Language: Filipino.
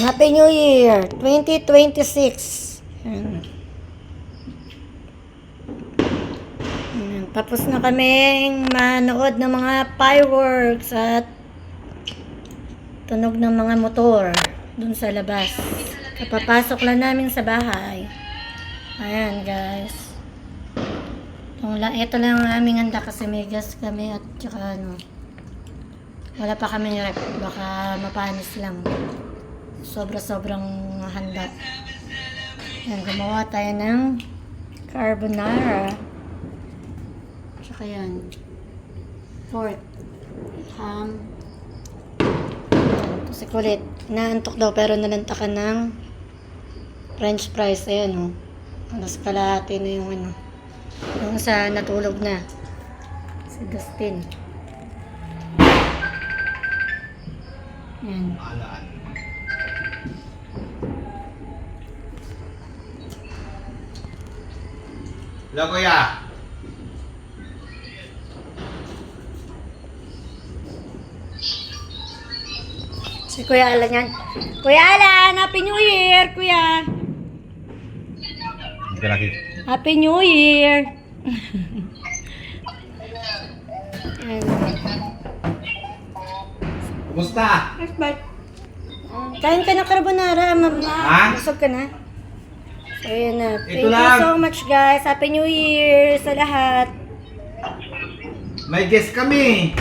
Happy New Year 2026. Ayan. Ayan. Tapos na kaming manood ng mga fireworks at tunog ng mga motor dun sa labas. Kapapasok lang namin sa bahay. Ayan guys. Ito lang ang aming handa kasi may gas kami at saka ano, wala pa kami rep. Baka mapanis lang. Sobrang handa. Ayan, gumawa tayo ng carbonara. Tsaka yan. Pork. Ham. Ito si Kulit. Naantok daw pero nalantakan ng French fries. Ayan o. Alas kalahati na yung ano. Yung isa natulog na. Si Dustin. Ayan. Hello, kuya. Si Kuya Alan yan. Kuya Alan, Happy New Year, Kuya. Hindi ka nakita. Happy New Year. Ayan. Kumusta? Kain ka ng carbonara, mama. Ha? Busog ka na. So, ayan na. Thank Ito you lang. so much, guys. Happy New Year sa lahat. May guest kami.